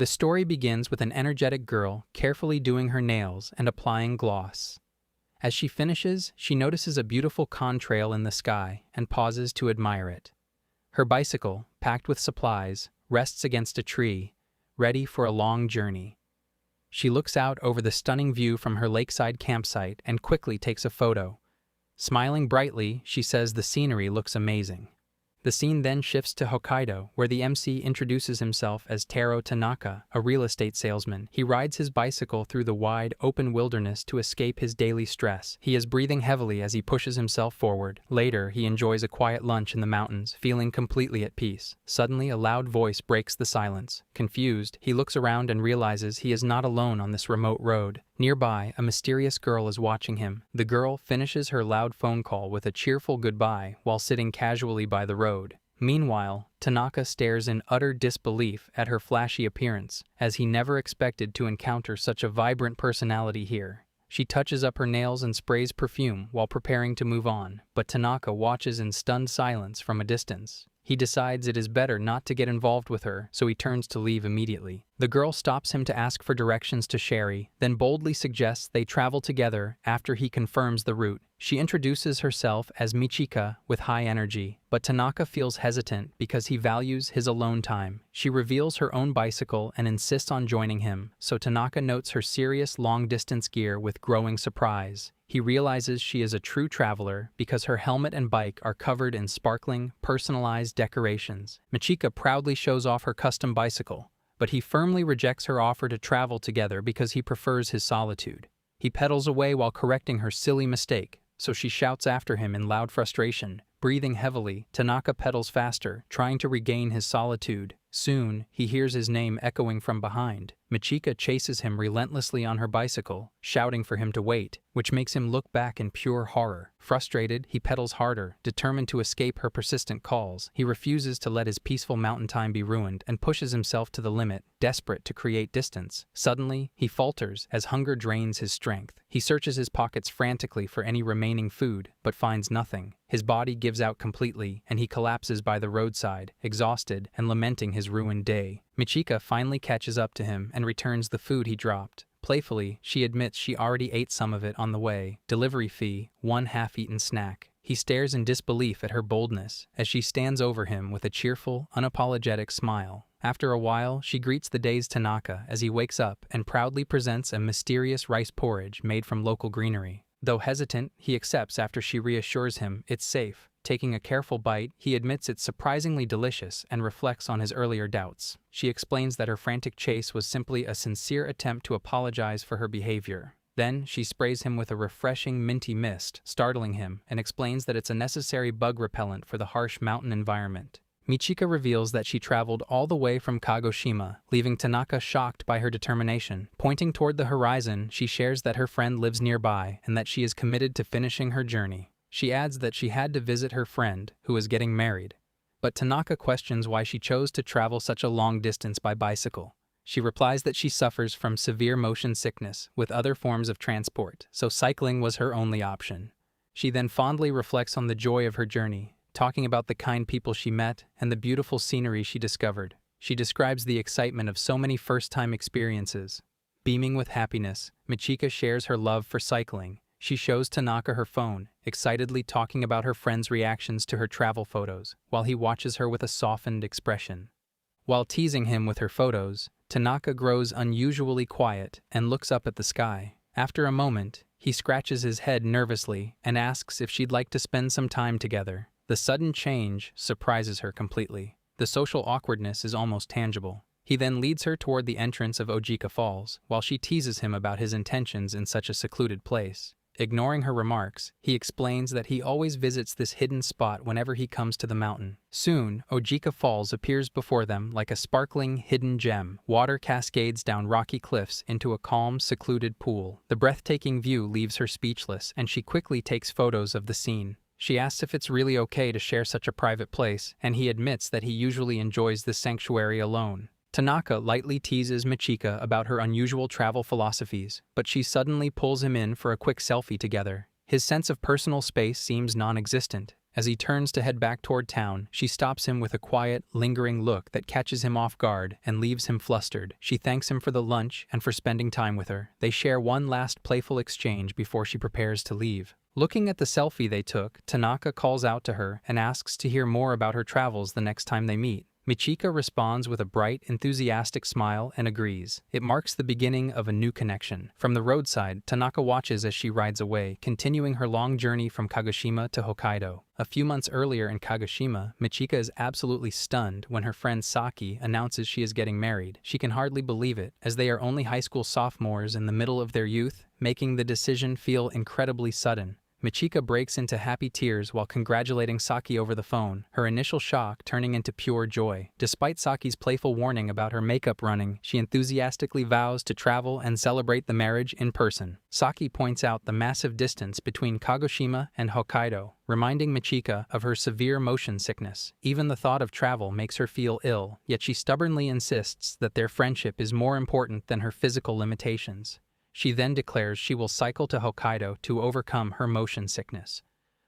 The story begins with an energetic girl carefully doing her nails and applying gloss. As she finishes, she notices a beautiful contrail in the sky and pauses to admire it. Her bicycle, packed with supplies, rests against a tree, ready for a long journey. She looks out over the stunning view from her lakeside campsite and quickly takes a photo. Smiling brightly, she says the scenery looks amazing. The scene then shifts to Hokkaido, where the MC introduces himself as Taro Tanaka, a real estate salesman. He rides his bicycle through the wide, open wilderness to escape his daily stress. He is breathing heavily as he pushes himself forward. Later, he enjoys a quiet lunch in the mountains, feeling completely at peace. Suddenly, a loud voice breaks the silence. Confused, he looks around and realizes he is not alone on this remote road. Nearby, a mysterious girl is watching him. The girl finishes her loud phone call with a cheerful goodbye while sitting casually by the road. Meanwhile, Tanaka stares in utter disbelief at her flashy appearance, as he never expected to encounter such a vibrant personality here. She touches up her nails and sprays perfume while preparing to move on, but Tanaka watches in stunned silence from a distance. He decides it is better not to get involved with her, so he turns to leave immediately. The girl stops him to ask for directions to Sherry, then boldly suggests they travel together after he confirms the route. She introduces herself as Michika with high energy, but Tanaka feels hesitant because he values his alone time. She reveals her own bicycle and insists on joining him, so Tanaka notes her serious long-distance gear with growing surprise. He realizes she is a true traveler because her helmet and bike are covered in sparkling, personalized decorations. Michika proudly shows off her custom bicycle, but he firmly rejects her offer to travel together because he prefers his solitude. He pedals away while correcting her silly mistake, so she shouts after him in loud frustration. Breathing heavily, Tanaka pedals faster, trying to regain his solitude. Soon, he hears his name echoing from behind. Michika chases him relentlessly on her bicycle, shouting for him to wait, which makes him look back in pure horror. Frustrated, he pedals harder, determined to escape her persistent calls. He refuses to let his peaceful mountain time be ruined and pushes himself to the limit, desperate to create distance. Suddenly, he falters as hunger drains his strength. He searches his pockets frantically for any remaining food, but finds nothing. His body gives out completely, and he collapses by the roadside, exhausted and lamenting his ruined day. Michika finally catches up to him and returns the food he dropped. Playfully, she admits she already ate some of it on the way. Delivery fee, one half-eaten snack. He stares in disbelief at her boldness as she stands over him with a cheerful, unapologetic smile. After a while, she greets the dazed Tanaka as he wakes up and proudly presents a mysterious rice porridge made from local greenery. Though hesitant, he accepts after she reassures him it's safe. Taking a careful bite, he admits it's surprisingly delicious and reflects on his earlier doubts. She explains that her frantic chase was simply a sincere attempt to apologize for her behavior. Then, she sprays him with a refreshing minty mist, startling him, and explains that it's a necessary bug repellent for the harsh mountain environment. Michika reveals that she traveled all the way from Kagoshima, leaving Tanaka shocked by her determination. Pointing toward the horizon, she shares that her friend lives nearby and that she is committed to finishing her journey. She adds that she had to visit her friend, who is getting married. But Tanaka questions why she chose to travel such a long distance by bicycle. She replies that she suffers from severe motion sickness with other forms of transport, so cycling was her only option. She then fondly reflects on the joy of her journey, talking about the kind people she met and the beautiful scenery she discovered. She describes the excitement of so many first-time experiences. Beaming with happiness, Michika shares her love for cycling. She shows Tanaka her phone, excitedly talking about her friend's reactions to her travel photos, while he watches her with a softened expression. While teasing him with her photos, Tanaka grows unusually quiet and looks up at the sky. After a moment, he scratches his head nervously and asks if she'd like to spend some time together. The sudden change surprises her completely. The social awkwardness is almost tangible. He then leads her toward the entrance of Ojika Falls, while she teases him about his intentions in such a secluded place. Ignoring her remarks, he explains that he always visits this hidden spot whenever he comes to the mountain. Soon, Ojika Falls appears before them like a sparkling, hidden gem. Water cascades down rocky cliffs into a calm, secluded pool. The breathtaking view leaves her speechless, and she quickly takes photos of the scene. She asks if it's really okay to share such a private place, and he admits that he usually enjoys this sanctuary alone. Tanaka lightly teases Michika about her unusual travel philosophies, but she suddenly pulls him in for a quick selfie together. His sense of personal space seems non-existent, As he turns to head back toward town, she stops him with a quiet, lingering look that catches him off guard and leaves him flustered. She thanks him for the lunch and for spending time with her. They share one last playful exchange before she prepares to leave. Looking at the selfie they took, Tanaka calls out to her and asks to hear more about her travels the next time they meet. Michika responds with a bright, enthusiastic smile and agrees. It marks the beginning of a new connection. From the roadside, Tanaka watches as she rides away, continuing her long journey from Kagoshima to Hokkaido. A few months earlier in Kagoshima, Michika is absolutely stunned when her friend Saki announces she is getting married. She can hardly believe it, as they are only high school sophomores in the middle of their youth, making the decision feel incredibly sudden. Michika breaks into happy tears while congratulating Saki over the phone, her initial shock turning into pure joy. Despite Saki's playful warning about her makeup running, she enthusiastically vows to travel and celebrate the marriage in person. Saki points out the massive distance between Kagoshima and Hokkaido, reminding Michika of her severe motion sickness. Even the thought of travel makes her feel ill, yet she stubbornly insists that their friendship is more important than her physical limitations. She then declares she will cycle to Hokkaido to overcome her motion sickness.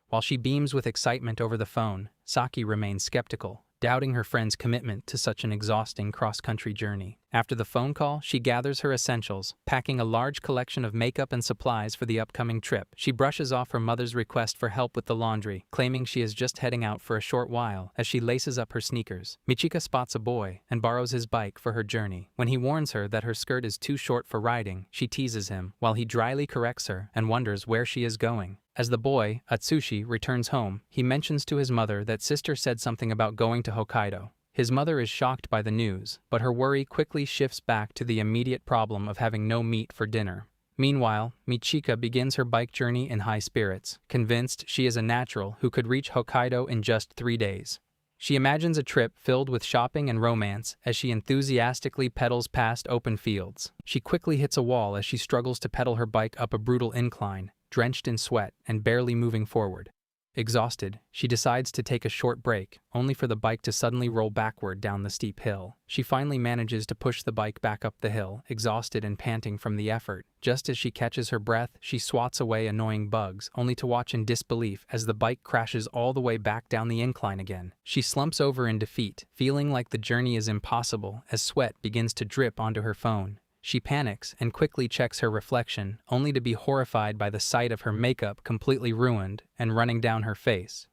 While she beams with excitement over the phone, Saki remains skeptical, doubting her friend's commitment to such an exhausting cross-country journey. After the phone call, she gathers her essentials, packing a large collection of makeup and supplies for the upcoming trip. She brushes off her mother's request for help with the laundry, claiming she is just heading out for a short while as she laces up her sneakers. Michika spots a boy and borrows his bike for her journey. When he warns her that her skirt is too short for riding, she teases him, while he dryly corrects her and wonders where she is going. As the boy, Atsushi, returns home, he mentions to his mother that sister said something about going to Hokkaido. His mother is shocked by the news, but her worry quickly shifts back to the immediate problem of having no meat for dinner. Meanwhile, Michika begins her bike journey in high spirits, convinced she is a natural who could reach Hokkaido in just 3 days. She imagines a trip filled with shopping and romance as she enthusiastically pedals past open fields. She quickly hits a wall as she struggles to pedal her bike up a brutal incline, drenched in sweat and barely moving forward. Exhausted, she decides to take a short break, only for the bike to suddenly roll backward down the steep hill. She finally manages to push the bike back up the hill, exhausted and panting from the effort. Just as she catches her breath, she swats away annoying bugs, only to watch in disbelief as the bike crashes all the way back down the incline again. She slumps over in defeat, feeling like the journey is impossible as sweat begins to drip onto her phone. She panics and quickly checks her reflection, only to be horrified by the sight of her makeup completely ruined and running down her face.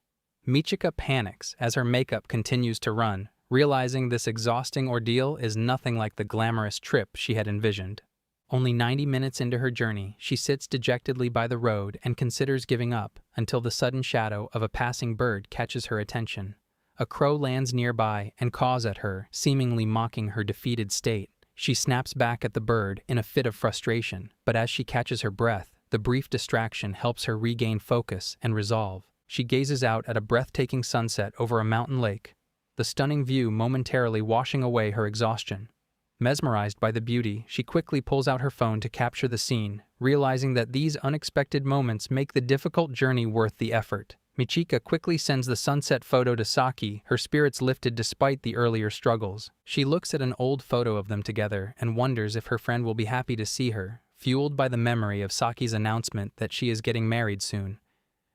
Michika panics as her makeup continues to run, realizing this exhausting ordeal is nothing like the glamorous trip she had envisioned. Only 90 minutes into her journey, she sits dejectedly by the road and considers giving up until the sudden shadow of a passing bird catches her attention. A crow lands nearby and caws at her, seemingly mocking her defeated state. She snaps back at the bird in a fit of frustration, but as she catches her breath, the brief distraction helps her regain focus and resolve. She gazes out at a breathtaking sunset over a mountain lake, the stunning view momentarily washing away her exhaustion. Mesmerized by the beauty, she quickly pulls out her phone to capture the scene, realizing that these unexpected moments make the difficult journey worth the effort. Michika quickly sends the sunset photo to Saki, her spirits lifted despite the earlier struggles. She looks at an old photo of them together and wonders if her friend will be happy to see her, fueled by the memory of Saki's announcement that she is getting married soon.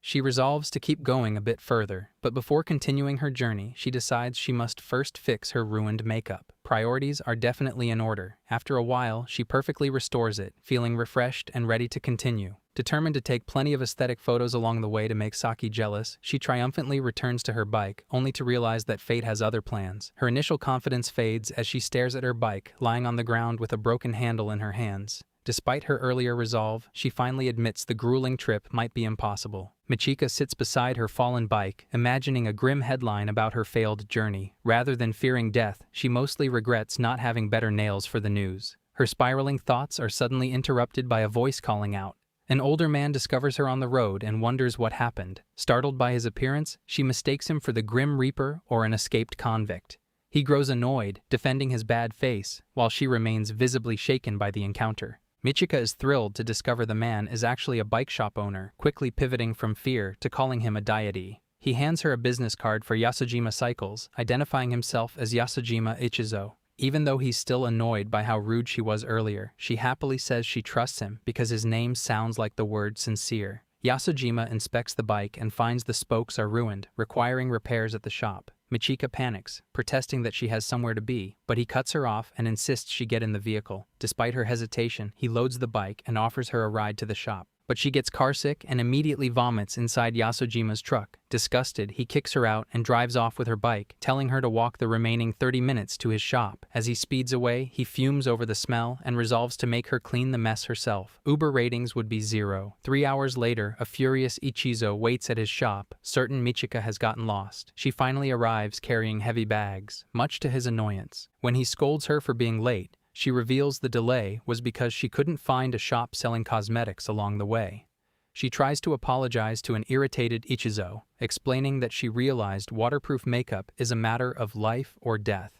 She resolves to keep going a bit further, but before continuing her journey, she decides she must first fix her ruined makeup. Priorities are definitely in order. After a while, she perfectly restores it, feeling refreshed and ready to continue. Determined to take plenty of aesthetic photos along the way to make Saki jealous, she triumphantly returns to her bike, only to realize that fate has other plans. Her initial confidence fades as she stares at her bike, lying on the ground with a broken handle in her hands. Despite her earlier resolve, she finally admits the grueling trip might be impossible. Michika sits beside her fallen bike, imagining a grim headline about her failed journey. Rather than fearing death, she mostly regrets not having better nails for the news. Her spiraling thoughts are suddenly interrupted by a voice calling out. An older man discovers her on the road and wonders what happened. Startled by his appearance, she mistakes him for the Grim Reaper or an escaped convict. He grows annoyed, defending his bad face, while she remains visibly shaken by the encounter. Michika is thrilled to discover the man is actually a bike shop owner, quickly pivoting from fear to calling him a deity. He hands her a business card for Yasujima Cycles, identifying himself as Yasujima Ichizo. Even though he's still annoyed by how rude she was earlier, she happily says she trusts him because his name sounds like the word sincere. Yasujima inspects the bike and finds the spokes are ruined, requiring repairs at the shop. Michika panics, protesting that she has somewhere to be, but he cuts her off and insists she get in the vehicle. Despite her hesitation, he loads the bike and offers her a ride to the shop. But she gets carsick and immediately vomits inside Yasujima's truck. Disgusted, he kicks her out and drives off with her bike, telling her to walk the remaining 30 minutes to his shop. As he speeds away, he fumes over the smell and resolves to make her clean the mess herself. Uber ratings would be 0. 3 hours later, a furious Ichizo waits at his shop, certain Michika has gotten lost. She finally arrives carrying heavy bags, much to his annoyance. When he scolds her for being late, she reveals the delay was because she couldn't find a shop selling cosmetics along the way. She tries to apologize to an irritated Ichizo, explaining that she realized waterproof makeup is a matter of life or death.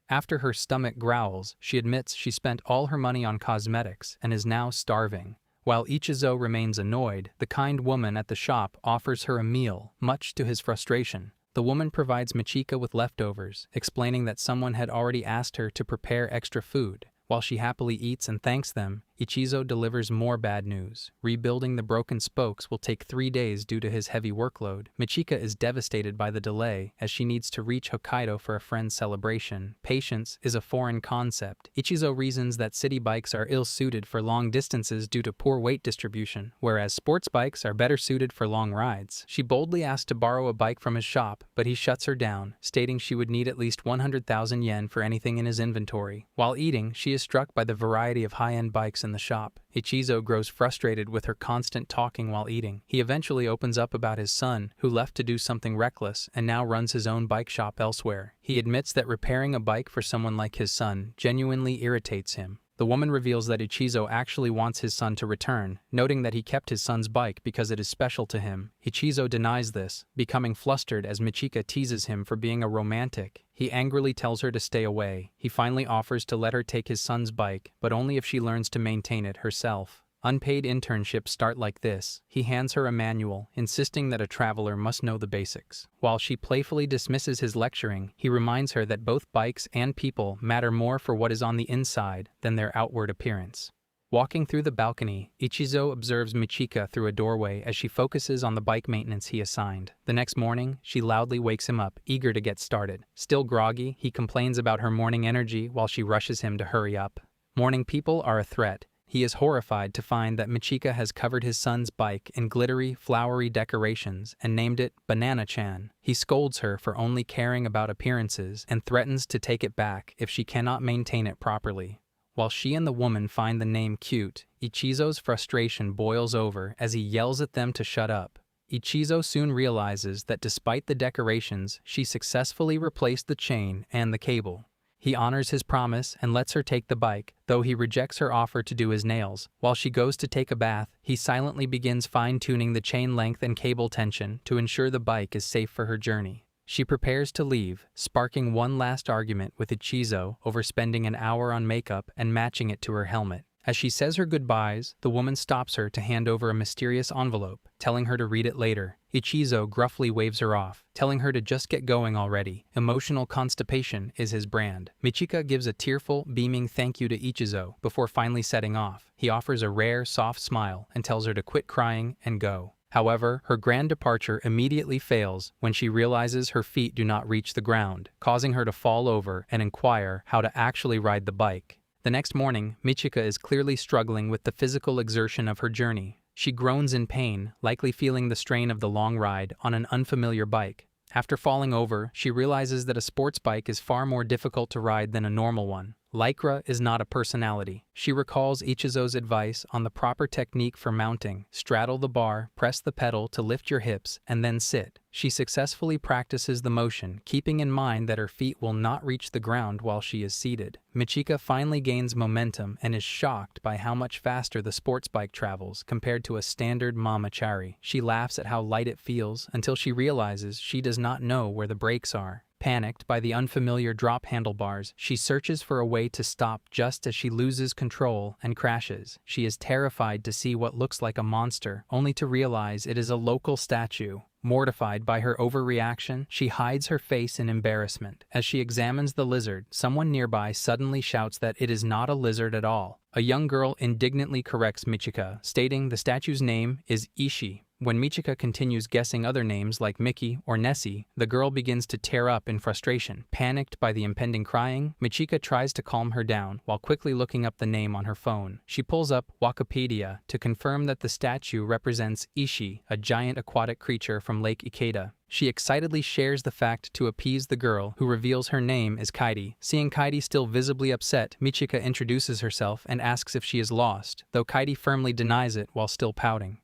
After her stomach growls, she admits she spent all her money on cosmetics and is now starving. While Ichizo remains annoyed, the kind woman at the shop offers her a meal, much to his frustration. The woman provides Michika with leftovers, explaining that someone had already asked her to prepare extra food. While she happily eats and thanks them, Ichizo delivers more bad news. Rebuilding the broken spokes will take 3 days due to his heavy workload. Michika is devastated by the delay as she needs to reach Hokkaido for a friend's celebration. Patience is a foreign concept. Ichizo reasons that city bikes are ill-suited for long distances due to poor weight distribution, whereas sports bikes are better suited for long rides. She boldly asks to borrow a bike from his shop, but he shuts her down, stating she would need at least 100,000 yen for anything in his inventory. While eating, she is struck by the variety of high-end bikes in the shop. Ichizo grows frustrated with her constant talking while eating. He eventually opens up about his son, who left to do something reckless and now runs his own bike shop elsewhere. He admits that repairing a bike for someone like his son genuinely irritates him. The woman reveals that Ichizo actually wants his son to return, noting that he kept his son's bike because it is special to him. Ichizo denies this, becoming flustered as Michika teases him for being a romantic. He angrily tells her to stay away. He finally offers to let her take his son's bike, but only if she learns to maintain it herself. Unpaid internships start like this. He hands her a manual, insisting that a traveler must know the basics. While she playfully dismisses his lecturing, he reminds her that both bikes and people matter more for what is on the inside than their outward appearance. Walking through the balcony, Ichizo observes Michika through a doorway as she focuses on the bike maintenance he assigned. The next morning, she loudly wakes him up, eager to get started. Still groggy, he complains about her morning energy while she rushes him to hurry up. Morning people are a threat. He is horrified to find that Michika has covered his son's bike in glittery, flowery decorations and named it Banana-chan. He scolds her for only caring about appearances and threatens to take it back if she cannot maintain it properly. While she and the woman find the name cute, Ichizo's frustration boils over as he yells at them to shut up. Ichizo soon realizes that despite the decorations, she successfully replaced the chain and the cable. He honors his promise and lets her take the bike, though he rejects her offer to do his nails. While she goes to take a bath, he silently begins fine-tuning the chain length and cable tension to ensure the bike is safe for her journey. She prepares to leave, sparking one last argument with Ichizo over spending an hour on makeup and matching it to her helmet. As she says her goodbyes, the woman stops her to hand over a mysterious envelope, telling her to read it later. Ichizo gruffly waves her off, telling her to just get going already. Emotional constipation is his brand. Michika gives a tearful, beaming thank you to Ichizo before finally setting off. He offers a rare, soft smile and tells her to quit crying and go. However, her grand departure immediately fails when she realizes her feet do not reach the ground, causing her to fall over and inquire how to actually ride the bike. The next morning, Michika is clearly struggling with the physical exertion of her journey. She groans in pain, likely feeling the strain of the long ride on an unfamiliar bike. After falling over, she realizes that a sports bike is far more difficult to ride than a normal one. Lycra is not a personality. She recalls Ichizo's advice on the proper technique for mounting. Straddle the bar, press the pedal to lift your hips, and then sit. She successfully practices the motion, keeping in mind that her feet will not reach the ground while she is seated. Michika finally gains momentum and is shocked by how much faster the sports bike travels compared to a standard mamachari. She laughs at how light it feels until she realizes she does not know where the brakes are. Panicked by the unfamiliar drop handlebars, she searches for a way to stop just as she loses control and crashes. She is terrified to see what looks like a monster, only to realize it is a local statue. Mortified by her overreaction, she hides her face in embarrassment. As she examines the lizard, someone nearby suddenly shouts that it is not a lizard at all. A young girl indignantly corrects Michika, stating the statue's name is Ishi, When Michika continues guessing other names like Mickey or Nessie, the girl begins to tear up in frustration. Panicked by the impending crying, Michika tries to calm her down while quickly looking up the name on her phone. She pulls up Wikipedia to confirm that the statue represents Ishi, a giant aquatic creature from Lake Ikeda. She excitedly shares the fact to appease the girl, who reveals her name is Kaidi. Seeing Kaidi still visibly upset, Michika introduces herself and asks if she is lost, though Kaidi firmly denies it while still pouting.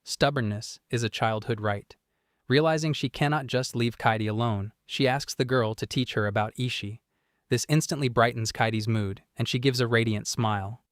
Stubbornness is a childhood right. Realizing she cannot just leave Kaidi alone, she asks the girl to teach her about Ishi. This instantly brightens Kaidi's mood, and she gives a radiant smile.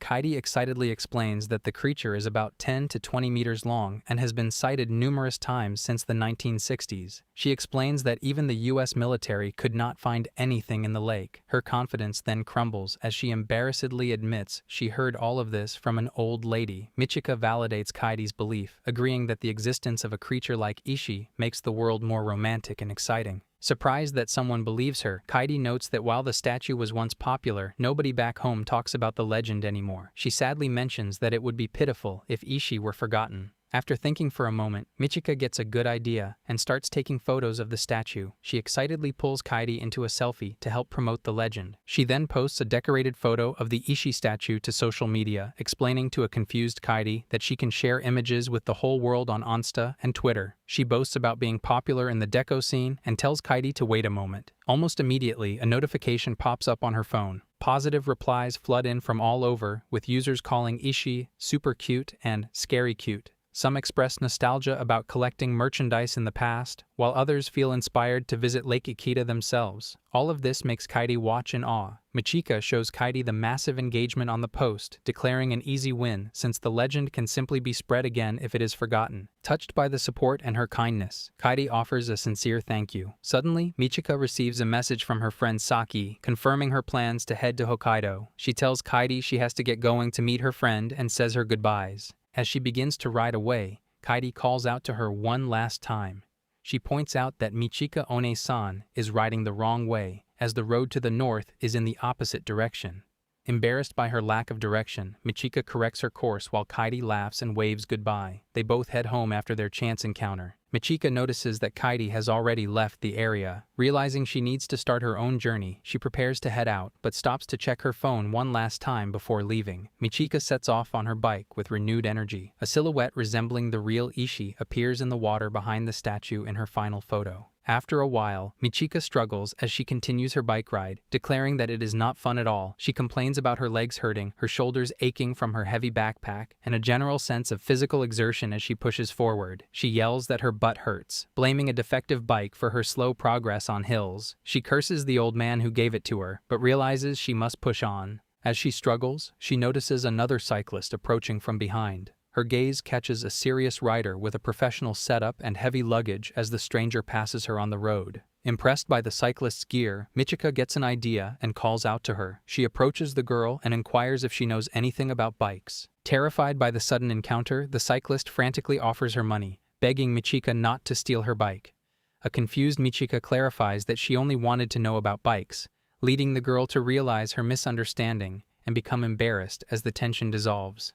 Kaidi excitedly explains that the creature is about 10 to 20 meters long and has been sighted numerous times since the 1960s. She explains that even the US military could not find anything in the lake. Her confidence then crumbles as she embarrassedly admits she heard all of this from an old lady. Michika validates Kaidi's belief, agreeing that the existence of a creature like Ishi makes the world more romantic and exciting. Surprised that someone believes her, Kaidi notes that while the statue was once popular, nobody back home talks about the legend anymore. She sadly mentions that it would be pitiful if Ishi were forgotten. After thinking for a moment, Michika gets a good idea and starts taking photos of the statue. She excitedly pulls Kaidi into a selfie to help promote the legend. She then posts a decorated photo of the Ishi statue to social media, explaining to a confused Kaidi that she can share images with the whole world on Insta and Twitter. She boasts about being popular in the deco scene and tells Kaidi to wait a moment. Almost immediately, a notification pops up on her phone. Positive replies flood in from all over, with users calling Ishi super cute and scary cute. Some express nostalgia about collecting merchandise in the past, while others feel inspired to visit Lake Ikeda themselves. All of this makes Kaidi watch in awe. Michika shows Kaidi the massive engagement on the post, declaring an easy win since the legend can simply be spread again if it is forgotten. Touched by the support and her kindness, Kaidi offers a sincere thank you. Suddenly, Michika receives a message from her friend Saki, confirming her plans to head to Hokkaido. She tells Kaidi she has to get going to meet her friend and says her goodbyes. As she begins to ride away, Kaidi calls out to her one last time. She points out that Michika One-san is riding the wrong way, as the road to the north is in the opposite direction. Embarrassed by her lack of direction, Michika corrects her course while Kaidi laughs and waves goodbye. They both head home after their chance encounter. Michika notices that Kaidi has already left the area. Realizing she needs to start her own journey, she prepares to head out, but stops to check her phone one last time before leaving. Michika sets off on her bike with renewed energy. A silhouette resembling the real Ishi appears in the water behind the statue in her final photo. After a while, Michika struggles as she continues her bike ride, declaring that it is not fun at all. She complains about her legs hurting, her shoulders aching from her heavy backpack, and a general sense of physical exertion as she pushes forward. She yells that her butt hurts, blaming a defective bike for her slow progress on hills. She curses the old man who gave it to her, but realizes she must push on. As she struggles, she notices another cyclist approaching from behind. Her gaze catches a serious rider with a professional setup and heavy luggage as the stranger passes her on the road. Impressed by the cyclist's gear, Michika gets an idea and calls out to her. She approaches the girl and inquires if she knows anything about bikes. Terrified by the sudden encounter, the cyclist frantically offers her money, begging Michika not to steal her bike. A confused Michika clarifies that she only wanted to know about bikes, leading the girl to realize her misunderstanding and become embarrassed as the tension dissolves.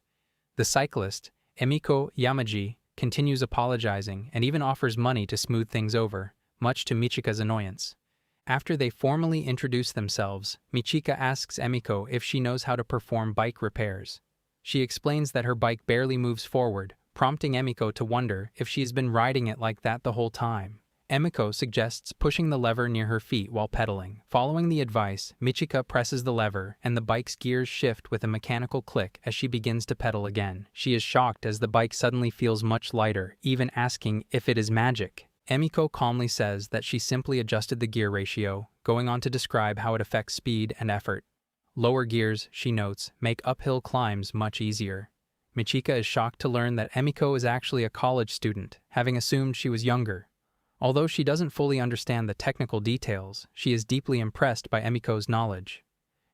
The cyclist, Emiko Yamaji, continues apologizing and even offers money to smooth things over, much to Michika's annoyance. After they formally introduce themselves, Michika asks Emiko if she knows how to perform bike repairs. She explains that her bike barely moves forward, prompting Emiko to wonder if she's been riding it like that the whole time. Emiko suggests pushing the lever near her feet while pedaling. Following the advice, Michika presses the lever and the bike's gears shift with a mechanical click as she begins to pedal again. She is shocked as the bike suddenly feels much lighter, even asking if it is magic. Emiko calmly says that she simply adjusted the gear ratio, going on to describe how it affects speed and effort. Lower gears, she notes, make uphill climbs much easier. Michika is shocked to learn that Emiko is actually a college student, having assumed she was younger. Although she doesn't fully understand the technical details, she is deeply impressed by Emiko's knowledge.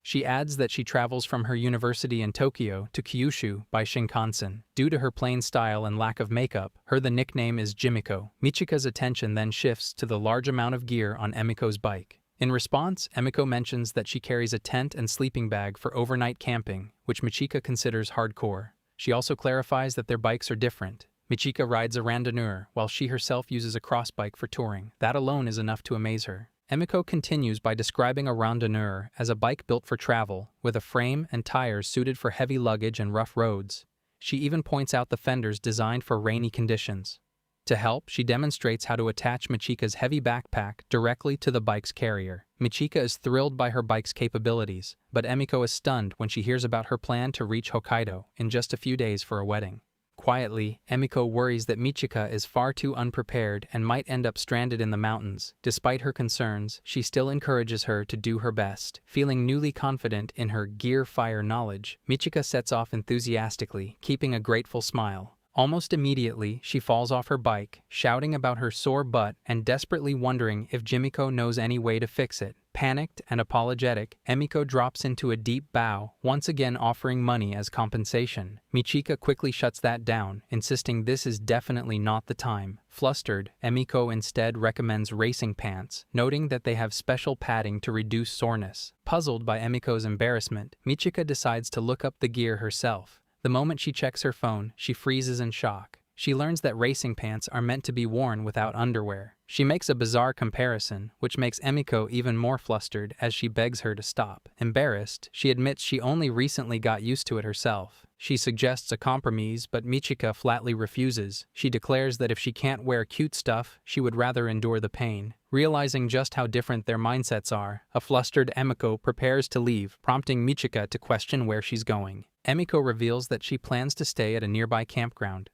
She adds that she travels from her university in Tokyo to Kyushu by Shinkansen. Due to her plain style and lack of makeup, the nickname is Jimiko. Michika's attention then shifts to the large amount of gear on Emiko's bike. In response, Emiko mentions that she carries a tent and sleeping bag for overnight camping, which Michika considers hardcore. She also clarifies that their bikes are different, Michika rides a randonneur, while she herself uses a crossbike for touring. That alone is enough to amaze her. Emiko continues by describing a randonneur as a bike built for travel, with a frame and tires suited for heavy luggage and rough roads. She even points out the fenders designed for rainy conditions. To help, she demonstrates how to attach Michika's heavy backpack directly to the bike's carrier. Michika is thrilled by her bike's capabilities, but Emiko is stunned when she hears about her plan to reach Hokkaido in just a few days for a wedding. Quietly, Emiko worries that Michika is far too unprepared and might end up stranded in the mountains. Despite her concerns, she still encourages her to do her best. Feeling newly confident in her gear fire knowledge, Michika sets off enthusiastically, keeping a grateful smile. Almost immediately, she falls off her bike, shouting about her sore butt and desperately wondering if Jimiko knows any way to fix it. Panicked and apologetic, Emiko drops into a deep bow, once again offering money as compensation. Michika quickly shuts that down, insisting this is definitely not the time. Flustered, Emiko instead recommends racing pants, noting that they have special padding to reduce soreness. Puzzled by Emiko's embarrassment, Michika decides to look up the gear herself. The moment she checks her phone, she freezes in shock. She learns that racing pants are meant to be worn without underwear. She makes a bizarre comparison, which makes Emiko even more flustered as she begs her to stop. Embarrassed, she admits she only recently got used to it herself. She suggests a compromise, but Michika flatly refuses. She declares that if she can't wear cute stuff, she would rather endure the pain. Realizing just how different their mindsets are, a flustered Emiko prepares to leave, prompting Michika to question where she's going. Emiko reveals that she plans to stay at a nearby campground.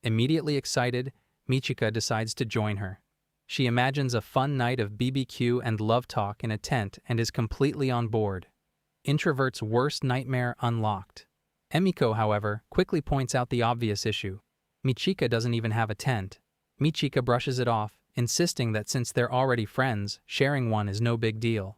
Immediately excited, Michika decides to join her. She imagines a fun night of BBQ and love talk in a tent and is completely on board. Introvert's worst nightmare unlocked. Emiko, however, quickly points out the obvious issue. Michika doesn't even have a tent. Michika brushes it off, insisting that since they're already friends, sharing one is no big deal.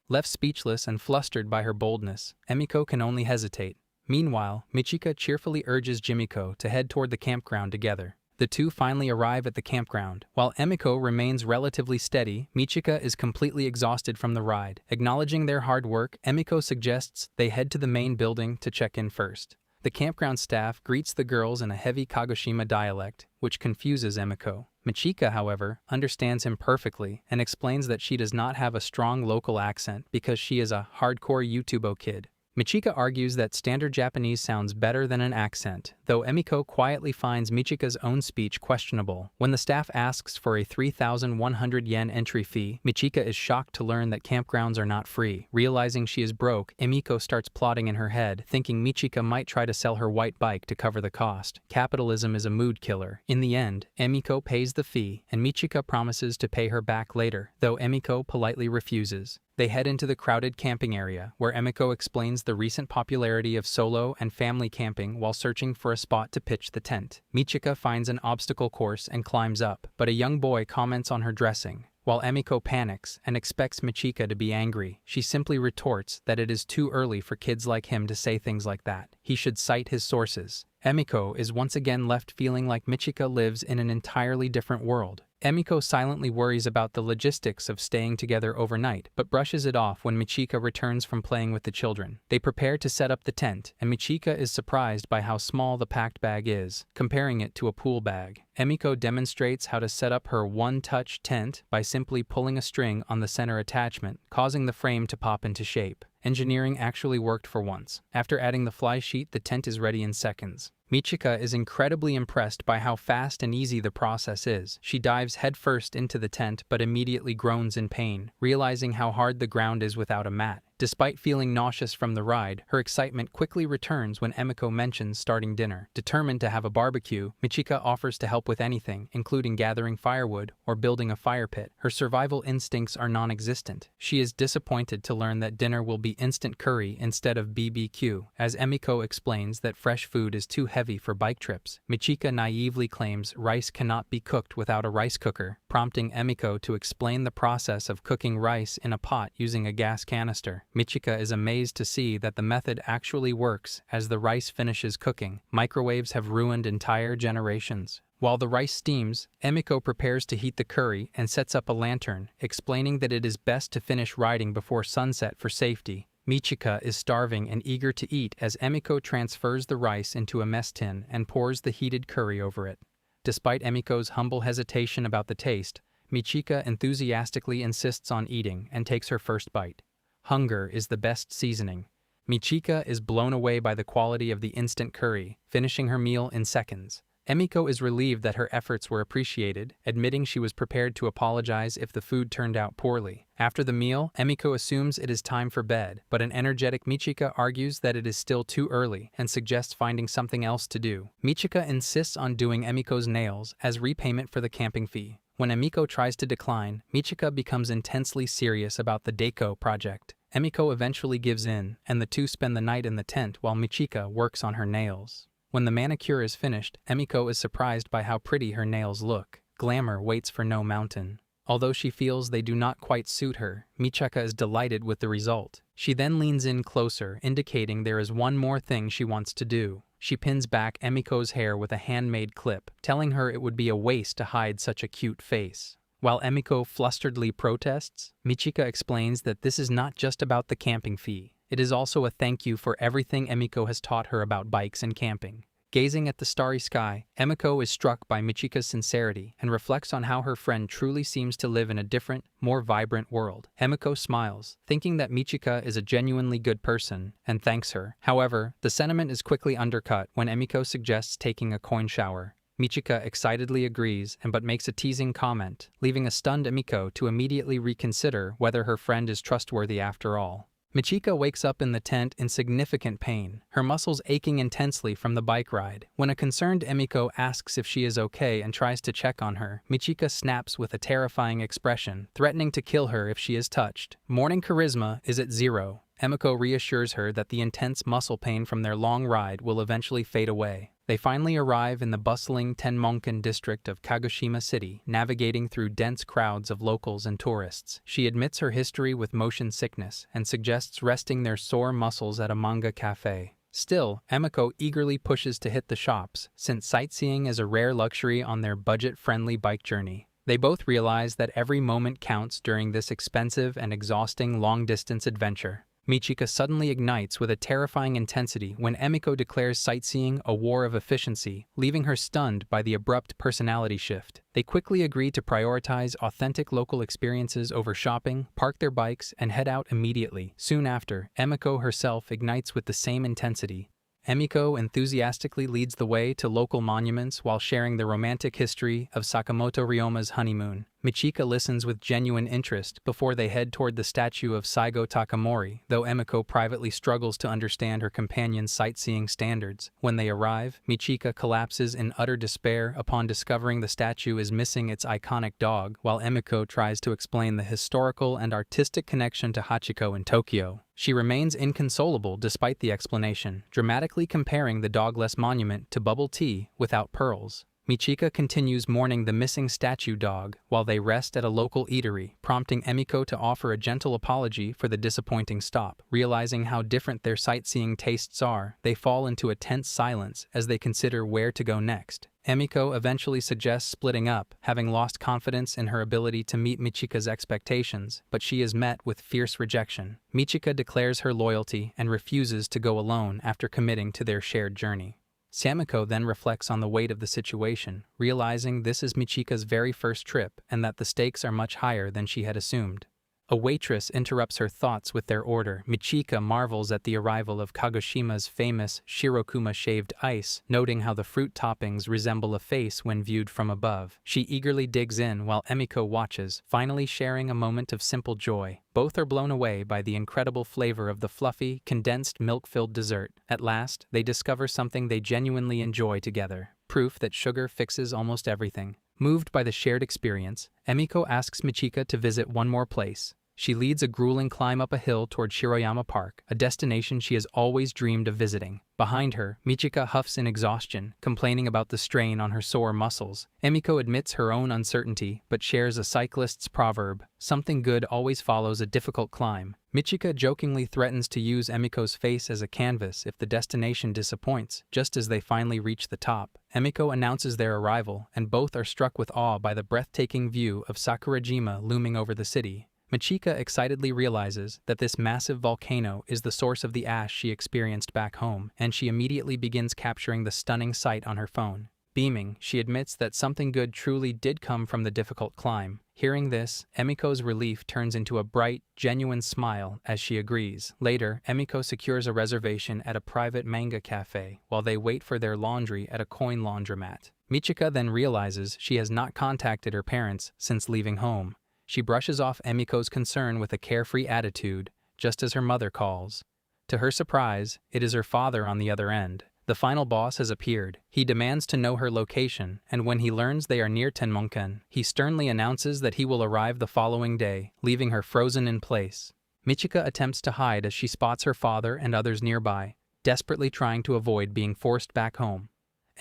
Left speechless and flustered by her boldness, Emiko can only hesitate. Meanwhile, Michika cheerfully urges Jimiko to head toward the campground together. The two finally arrive at the campground. While Emiko remains relatively steady, Michika is completely exhausted from the ride. Acknowledging their hard work, Emiko suggests they head to the main building to check in first. The campground staff greets the girls in a heavy Kagoshima dialect, which confuses Emiko. Michika, however, understands him perfectly and explains that she does not have a strong local accent because she is a hardcore YouTuber kid. Michika argues that standard Japanese sounds better than an accent, though Emiko quietly finds Michika's own speech questionable. When the staff asks for a 3,100 yen entry fee, Michika is shocked to learn that campgrounds are not free. Realizing she is broke, Emiko starts plotting in her head, thinking Michika might try to sell her white bike to cover the cost. Capitalism is a mood killer. In the end, Emiko pays the fee, and Michika promises to pay her back later, though Emiko politely refuses. They head into the crowded camping area, where Emiko explains the recent popularity of solo and family camping while searching for a spot to pitch the tent. Michika finds an obstacle course and climbs up, but a young boy comments on her dressing. While Emiko panics and expects Michika to be angry, she simply retorts that it is too early for kids like him to say things like that. He should cite his sources. Emiko is once again left feeling like Michika lives in an entirely different world. Emiko silently worries about the logistics of staying together overnight, but brushes it off when Michika returns from playing with the children. They prepare to set up the tent, and Michika is surprised by how small the packed bag is, comparing it to a pool bag. Emiko demonstrates how to set up her one-touch tent by simply pulling a string on the center attachment, causing the frame to pop into shape. Engineering actually worked for once. After adding the fly sheet, the tent is ready in seconds. Michika is incredibly impressed by how fast and easy the process is. She dives headfirst into the tent but immediately groans in pain, realizing how hard the ground is without a mat. Despite feeling nauseous from the ride, her excitement quickly returns when Emiko mentions starting dinner. Determined to have a barbecue, Michika offers to help with anything, including gathering firewood or building a fire pit. Her survival instincts are non-existent. She is disappointed to learn that dinner will be instant curry instead of BBQ, as Emiko explains that fresh food is too heavy for bike trips. Michika naively claims rice cannot be cooked without a rice cooker, prompting Emiko to explain the process of cooking rice in a pot using a gas canister. Michika is amazed to see that the method actually works as the rice finishes cooking. Microwaves have ruined entire generations. While the rice steams, Emiko prepares to heat the curry and sets up a lantern, explaining that it is best to finish riding before sunset for safety. Michika is starving and eager to eat as Emiko transfers the rice into a mess tin and pours the heated curry over it. Despite Emiko's humble hesitation about the taste, Michika enthusiastically insists on eating and takes her first bite. Hunger is the best seasoning. Michika is blown away by the quality of the instant curry, finishing her meal in seconds. Emiko is relieved that her efforts were appreciated, admitting she was prepared to apologize if the food turned out poorly. After the meal, Emiko assumes it is time for bed, but an energetic Michika argues that it is still too early and suggests finding something else to do. Michika insists on doing Emiko's nails as repayment for the camping fee. When Emiko tries to decline, Michika becomes intensely serious about the Deco project. Emiko eventually gives in, and the two spend the night in the tent while Michika works on her nails. When the manicure is finished, Emiko is surprised by how pretty her nails look. Glamour waits for no mountain. Although she feels they do not quite suit her, Michika is delighted with the result. She then leans in closer, indicating there is one more thing she wants to do. She pins back Emiko's hair with a handmade clip, telling her it would be a waste to hide such a cute face. While Emiko flusteredly protests, Michika explains that this is not just about the camping fee. It is also a thank you for everything Emiko has taught her about bikes and camping. Gazing at the starry sky, Emiko is struck by Michika's sincerity and reflects on how her friend truly seems to live in a different, more vibrant world. Emiko smiles, thinking that Michika is a genuinely good person, and thanks her. However, the sentiment is quickly undercut when Emiko suggests taking a coin shower. Michika excitedly agrees but makes a teasing comment, leaving a stunned Emiko to immediately reconsider whether her friend is trustworthy after all. Michika wakes up in the tent in significant pain, her muscles aching intensely from the bike ride. When a concerned Emiko asks if she is okay and tries to check on her, Michika snaps with a terrifying expression, threatening to kill her if she is touched. Morning charisma is at 0. Emiko reassures her that the intense muscle pain from their long ride will eventually fade away. They finally arrive in the bustling Tenmonkan district of Kagoshima City, navigating through dense crowds of locals and tourists. She admits her history with motion sickness and suggests resting their sore muscles at a manga cafe. Still, Emiko eagerly pushes to hit the shops, since sightseeing is a rare luxury on their budget-friendly bike journey. They both realize that every moment counts during this expensive and exhausting long-distance adventure. Michika suddenly ignites with a terrifying intensity when Emiko declares sightseeing a war of efficiency, leaving her stunned by the abrupt personality shift. They quickly agree to prioritize authentic local experiences over shopping, park their bikes, and head out immediately. Soon after, Emiko herself ignites with the same intensity. Emiko enthusiastically leads the way to local monuments while sharing the romantic history of Sakamoto Ryoma's honeymoon. Michika listens with genuine interest before they head toward the statue of Saigo Takamori, though Emiko privately struggles to understand her companion's sightseeing standards. When they arrive, Michika collapses in utter despair upon discovering the statue is missing its iconic dog, while Emiko tries to explain the historical and artistic connection to Hachiko in Tokyo. She remains inconsolable despite the explanation, dramatically comparing the dogless monument to bubble tea without pearls. Michika continues mourning the missing statue dog while they rest at a local eatery, prompting Emiko to offer a gentle apology for the disappointing stop. Realizing how different their sightseeing tastes are, they fall into a tense silence as they consider where to go next. Emiko eventually suggests splitting up, having lost confidence in her ability to meet Michika's expectations, but she is met with fierce rejection. Michika declares her loyalty and refuses to go alone after committing to their shared journey. Samiko then reflects on the weight of the situation, realizing this is Michika's very first trip and that the stakes are much higher than she had assumed. A waitress interrupts her thoughts with their order. Michika marvels at the arrival of Kagoshima's famous Shirokuma shaved ice, noting how the fruit toppings resemble a face when viewed from above. She eagerly digs in while Emiko watches, finally sharing a moment of simple joy. Both are blown away by the incredible flavor of the fluffy, condensed milk-filled dessert. At last, they discover something they genuinely enjoy together. Proof that sugar fixes almost everything. Moved by the shared experience, Emiko asks Michika to visit one more place. She leads a grueling climb up a hill toward Shiroyama Park, a destination she has always dreamed of visiting. Behind her, Michika huffs in exhaustion, complaining about the strain on her sore muscles. Emiko admits her own uncertainty, but shares a cyclist's proverb, "Something good always follows a difficult climb." Michika jokingly threatens to use Emiko's face as a canvas if the destination disappoints. Just as they finally reach the top, Emiko announces their arrival, and both are struck with awe by the breathtaking view of Sakurajima looming over the city. Michika excitedly realizes that this massive volcano is the source of the ash she experienced back home, and she immediately begins capturing the stunning sight on her phone. Beaming, she admits that something good truly did come from the difficult climb. Hearing this, Emiko's relief turns into a bright, genuine smile as she agrees. Later, Emiko secures a reservation at a private manga cafe while they wait for their laundry at a coin laundromat. Michika then realizes she has not contacted her parents since leaving home. She brushes off Emiko's concern with a carefree attitude, just as her mother calls. To her surprise, it is her father on the other end. The final boss has appeared. He demands to know her location, and when he learns they are near Tenmonken, he sternly announces that he will arrive the following day, leaving her frozen in place. Michika attempts to hide as she spots her father and others nearby, desperately trying to avoid being forced back home.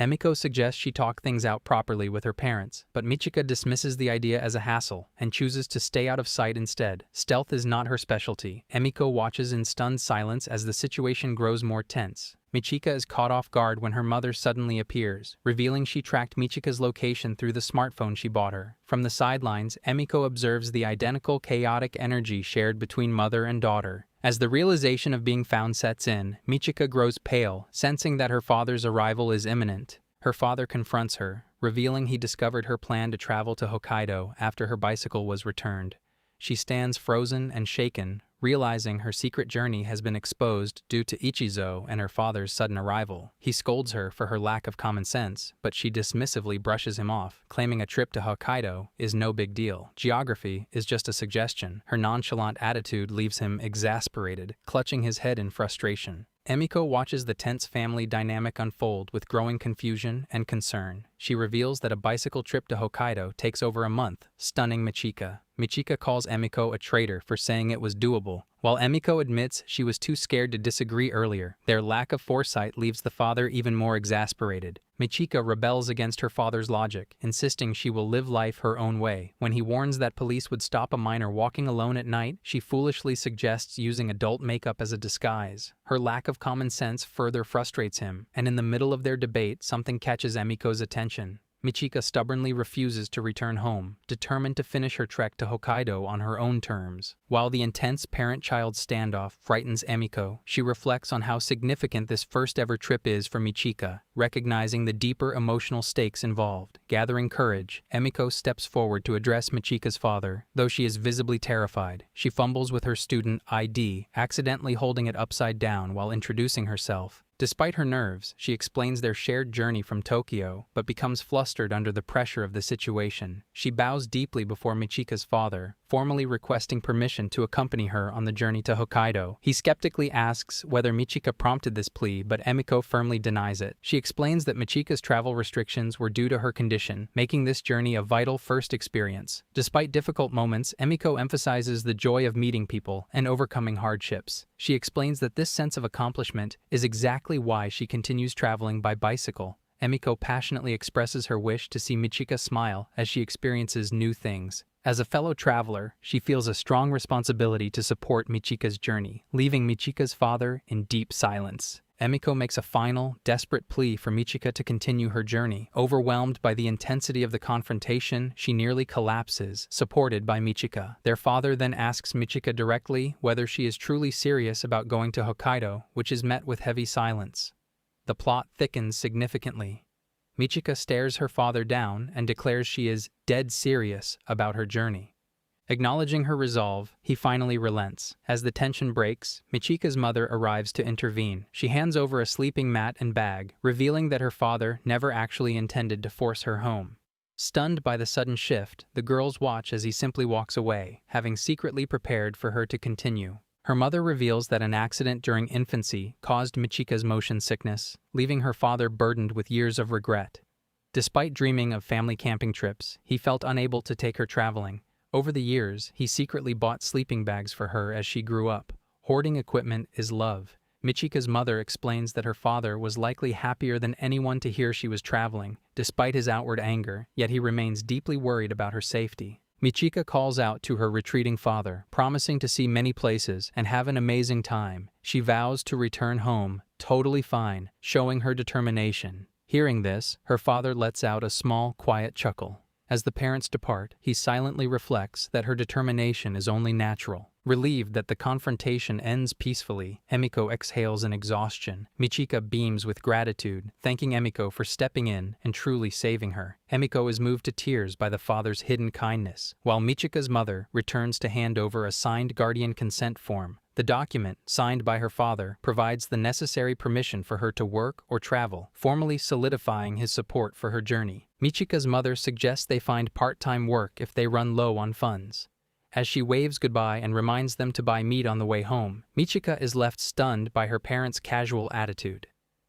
Emiko suggests she talk things out properly with her parents, but Michika dismisses the idea as a hassle and chooses to stay out of sight instead. Stealth is not her specialty. Emiko watches in stunned silence as the situation grows more tense. Michika is caught off guard when her mother suddenly appears, revealing she tracked Michika's location through the smartphone she bought her. From the sidelines, Emiko observes the identical chaotic energy shared between mother and daughter. As the realization of being found sets in, Michika grows pale, sensing that her father's arrival is imminent. Her father confronts her, revealing he discovered her plan to travel to Hokkaido after her bicycle was returned. She stands frozen and shaken, realizing her secret journey has been exposed due to Ichizo and her father's sudden arrival. He scolds her for her lack of common sense, but she dismissively brushes him off, claiming a trip to Hokkaido is no big deal. Geography is just a suggestion. Her nonchalant attitude leaves him exasperated, clutching his head in frustration. Emiko watches the tense family dynamic unfold with growing confusion and concern. She reveals that a bicycle trip to Hokkaido takes over a month, stunning Michika. Michika calls Emiko a traitor for saying it was doable, while Emiko admits she was too scared to disagree earlier. Their lack of foresight leaves the father even more exasperated. Michika rebels against her father's logic, insisting she will live life her own way. When he warns that police would stop a minor walking alone at night, she foolishly suggests using adult makeup as a disguise. Her lack of common sense further frustrates him, and in the middle of their debate, something catches Emiko's attention. Michika stubbornly refuses to return home, determined to finish her trek to Hokkaido on her own terms. While the intense parent-child standoff frightens Emiko, she reflects on how significant this first-ever trip is for Michika, recognizing the deeper emotional stakes involved. Gathering courage, Emiko steps forward to address Michika's father. Though she is visibly terrified, she fumbles with her student ID, accidentally holding it upside down while introducing herself. Despite her nerves, she explains their shared journey from Tokyo, but becomes flustered under the pressure of the situation. She bows deeply before Michika's father, formally requesting permission to accompany her on the journey to Hokkaido. He skeptically asks whether Michika prompted this plea, but Emiko firmly denies it. She explains that Michika's travel restrictions were due to her condition, making this journey a vital first experience. Despite difficult moments, Emiko emphasizes the joy of meeting people and overcoming hardships. She explains that this sense of accomplishment is exactly why she continues traveling by bicycle. Emiko passionately expresses her wish to see Michika smile as she experiences new things. As a fellow traveler, she feels a strong responsibility to support Michika's journey, leaving Michika's father in deep silence. Emiko makes a final, desperate plea for Michika to continue her journey. Overwhelmed by the intensity of the confrontation, she nearly collapses, supported by Michika. Their father then asks Michika directly whether she is truly serious about going to Hokkaido, which is met with heavy silence. The plot thickens significantly. Michika stares her father down and declares she is dead serious about her journey. Acknowledging her resolve, he finally relents. As the tension breaks, Michika's mother arrives to intervene. She hands over a sleeping mat and bag, revealing that her father never actually intended to force her home. Stunned by the sudden shift, the girls watch as he simply walks away, having secretly prepared for her to continue. Her mother reveals that an accident during infancy caused Michika's motion sickness, leaving her father burdened with years of regret. Despite dreaming of family camping trips, he felt unable to take her traveling. Over the years, he secretly bought sleeping bags for her as she grew up. Hoarding equipment is love. Michika's mother explains that her father was likely happier than anyone to hear she was traveling, despite his outward anger, yet he remains deeply worried about her safety. Michika calls out to her retreating father, promising to see many places and have an amazing time. She vows to return home, totally fine, showing her determination. Hearing this, her father lets out a small, quiet chuckle. As the parents depart, he silently reflects that her determination is only natural. Relieved that the confrontation ends peacefully, Emiko exhales in exhaustion. Michika beams with gratitude, thanking Emiko for stepping in and truly saving her. Emiko is moved to tears by the father's hidden kindness, while Michika's mother returns to hand over a signed guardian consent form. The document, signed by her father, provides the necessary permission for her to work or travel, formally solidifying his support for her journey. Michika's mother suggests they find part-time work if they run low on funds. As she waves goodbye and reminds them to buy meat on the way home, Michika is left stunned by her parents' casual attitude.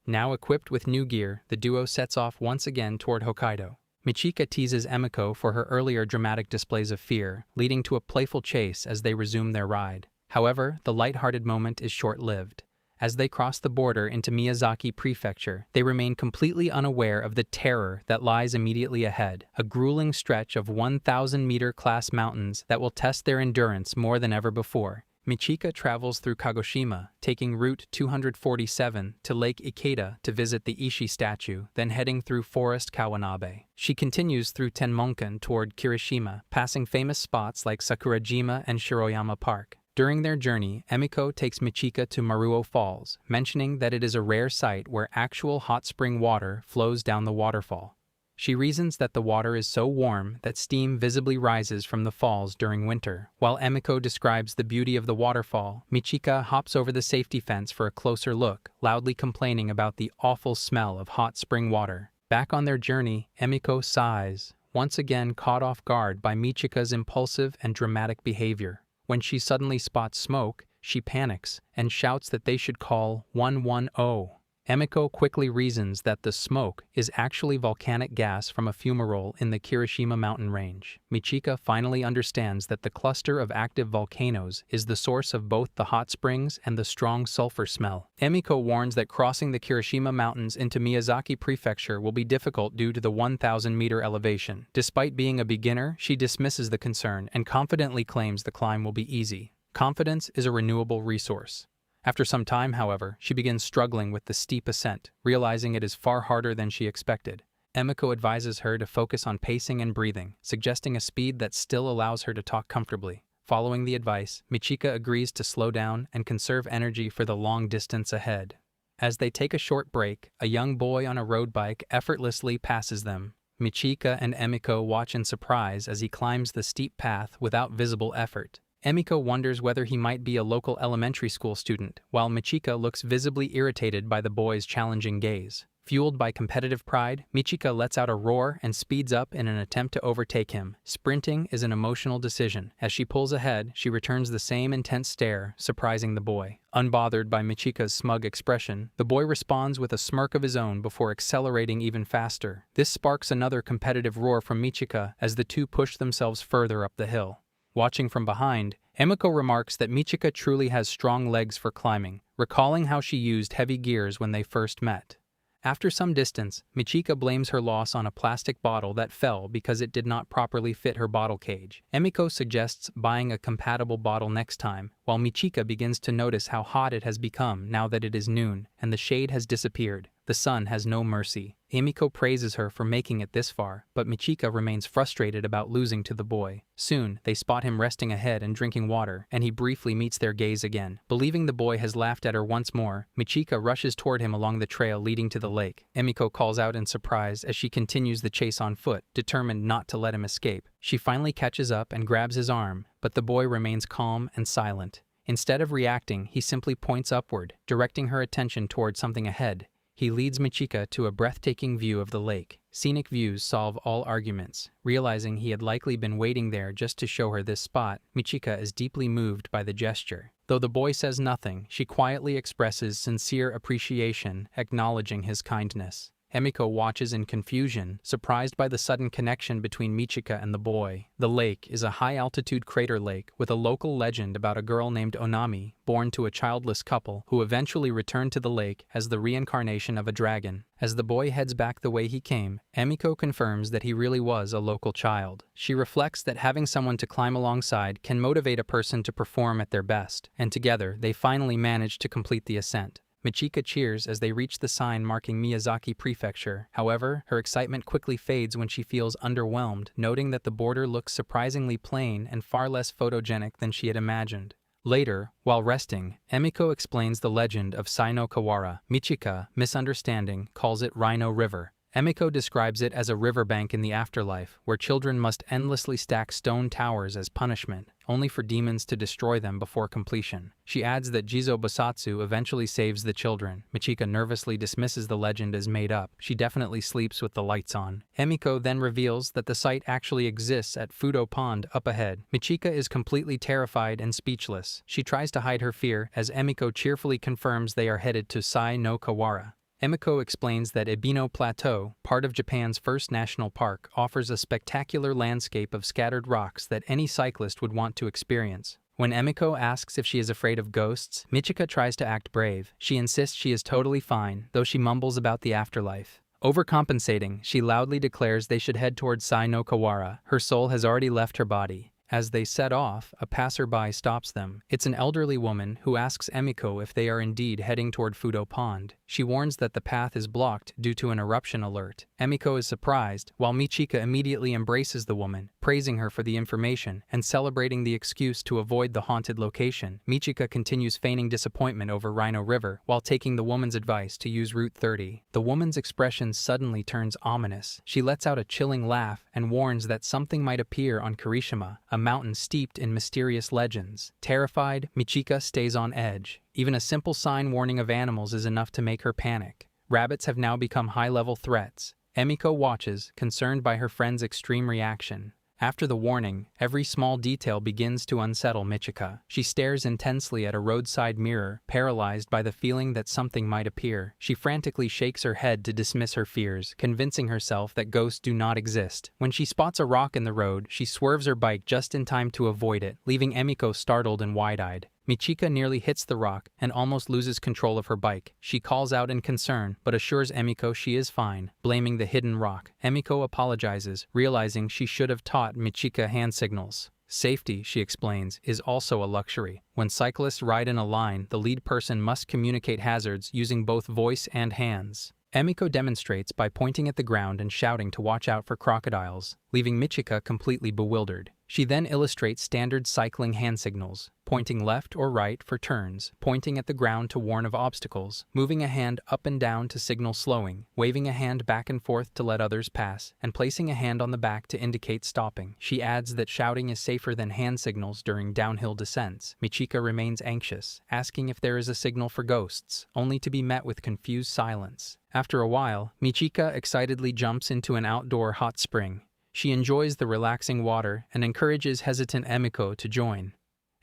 Now equipped with new gear, the duo sets off once again toward Hokkaido. Michika teases Emiko for her earlier dramatic displays of fear, leading to a playful chase as they resume their ride. However, the light-hearted moment is short-lived. As they cross the border into Miyazaki Prefecture, they remain completely unaware of the terror that lies immediately ahead, a grueling stretch of 1,000-meter class mountains that will test their endurance more than ever before. Michika travels through Kagoshima, taking Route 247 to Lake Ikeda to visit the Ishi statue, then heading through Forest Kawanabe. She continues through Tenmonkan toward Kirishima, passing famous spots like Sakurajima and Shiroyama Park. During their journey, Emiko takes Michika to Maruo Falls, mentioning that it is a rare site where actual hot spring water flows down the waterfall. She reasons that the water is so warm that steam visibly rises from the falls during winter. While Emiko describes the beauty of the waterfall, Michika hops over the safety fence for a closer look, loudly complaining about the awful smell of hot spring water. Back on their journey, Emiko sighs, once again caught off guard by Michika's impulsive and dramatic behavior. When she suddenly spots smoke, she panics and shouts that they should call 110. Emiko quickly reasons that the smoke is actually volcanic gas from a fumarole in the Kirishima mountain range. Michika finally understands that the cluster of active volcanoes is the source of both the hot springs and the strong sulfur smell. Emiko warns that crossing the Kirishima mountains into Miyazaki Prefecture will be difficult due to the 1,000-meter elevation. Despite being a beginner, she dismisses the concern and confidently claims the climb will be easy. Confidence is a renewable resource. After some time, however, she begins struggling with the steep ascent, realizing it is far harder than she expected. Emiko advises her to focus on pacing and breathing, suggesting a speed that still allows her to talk comfortably. Following the advice, Michika agrees to slow down and conserve energy for the long distance ahead. As they take a short break, a young boy on a road bike effortlessly passes them. Michika and Emiko watch in surprise as he climbs the steep path without visible effort. Emiko wonders whether he might be a local elementary school student, while Michika looks visibly irritated by the boy's challenging gaze. Fueled by competitive pride, Michika lets out a roar and speeds up in an attempt to overtake him. Sprinting is an emotional decision. As she pulls ahead, she returns the same intense stare, surprising the boy. Unbothered by Michika's smug expression, the boy responds with a smirk of his own before accelerating even faster. This sparks another competitive roar from Michika as the two push themselves further up the hill. Watching from behind, Emiko remarks that Michika truly has strong legs for climbing, recalling how she used heavy gears when they first met. After some distance, Michika blames her loss on a plastic bottle that fell because it did not properly fit her bottle cage. Emiko suggests buying a compatible bottle next time, while Michika begins to notice how hot it has become now that it is noon and the shade has disappeared. The sun has no mercy. Emiko praises her for making it this far, but Michika remains frustrated about losing to the boy. Soon, they spot him resting ahead and drinking water, and he briefly meets their gaze again. Believing the boy has laughed at her once more, Michika rushes toward him along the trail leading to the lake. Emiko calls out in surprise as she continues the chase on foot, determined not to let him escape. She finally catches up and grabs his arm, but the boy remains calm and silent. Instead of reacting, he simply points upward, directing her attention toward something ahead. He leads Michika to a breathtaking view of the lake. Scenic views solve all arguments. Realizing he had likely been waiting there just to show her this spot, Michika is deeply moved by the gesture. Though the boy says nothing, she quietly expresses sincere appreciation, acknowledging his kindness. Emiko watches in confusion, surprised by the sudden connection between Michika and the boy. The lake is a high-altitude crater lake with a local legend about a girl named Onami, born to a childless couple, who eventually returned to the lake as the reincarnation of a dragon. As the boy heads back the way he came, Emiko confirms that he really was a local child. She reflects that having someone to climb alongside can motivate a person to perform at their best, and together they finally manage to complete the ascent. Michika cheers as they reach the sign marking Miyazaki Prefecture. However, her excitement quickly fades when she feels underwhelmed, noting that the border looks surprisingly plain and far less photogenic than she had imagined. Later, while resting, Emiko explains the legend of Sai no Kawara. Michika, misunderstanding, calls it Rhino River. Emiko describes it as a riverbank in the afterlife, where children must endlessly stack stone towers as punishment, only for demons to destroy them before completion. She adds that Jizo Bosatsu eventually saves the children. Michika nervously dismisses the legend as made up. She definitely sleeps with the lights on. Emiko then reveals that the site actually exists at Fudo Pond up ahead. Michika is completely terrified and speechless. She tries to hide her fear as Emiko cheerfully confirms they are headed to Sai no Kawara. Emiko explains that Ebino Plateau, part of Japan's first national park, offers a spectacular landscape of scattered rocks that any cyclist would want to experience. When Emiko asks if she is afraid of ghosts, Michika tries to act brave. She insists she is totally fine, though she mumbles about the afterlife. Overcompensating, she loudly declares they should head towards Sai no Kawara. Her soul has already left her body. As they set off, a passerby stops them. It's an elderly woman who asks Emiko if they are indeed heading toward Fudo Pond. She warns that the path is blocked due to an eruption alert. Emiko is surprised, while Michika immediately embraces the woman, praising her for the information and celebrating the excuse to avoid the haunted location. Michika continues feigning disappointment over Rhino River while taking the woman's advice to use Route 30. The woman's expression suddenly turns ominous. She lets out a chilling laugh and warns that something might appear on Kirishima, a mountain steeped in mysterious legends. Terrified, Michika stays on edge. Even a simple sign warning of animals is enough to make her panic. Rabbits have now become high-level threats. Emiko watches, concerned by her friend's extreme reaction. After the warning, every small detail begins to unsettle Michika. She stares intensely at a roadside mirror, paralyzed by the feeling that something might appear. She frantically shakes her head to dismiss her fears, convincing herself that ghosts do not exist. When she spots a rock in the road, she swerves her bike just in time to avoid it, leaving Emiko startled and wide-eyed. Michika nearly hits the rock and almost loses control of her bike. She calls out in concern, but assures Emiko she is fine, blaming the hidden rock. Emiko apologizes, realizing she should have taught Michika hand signals. Safety, she explains, is also a luxury. When cyclists ride in a line, the lead person must communicate hazards using both voice and hands. Emiko demonstrates by pointing at the ground and shouting to watch out for crocodiles, leaving Michika completely bewildered. She then illustrates standard cycling hand signals, pointing left or right for turns, pointing at the ground to warn of obstacles, moving a hand up and down to signal slowing, waving a hand back and forth to let others pass, and placing a hand on the back to indicate stopping. She adds that shouting is safer than hand signals during downhill descents. Michika remains anxious, asking if there is a signal for ghosts, only to be met with confused silence. After a while, Michika excitedly jumps into an outdoor hot spring. She enjoys the relaxing water and encourages hesitant Emiko to join.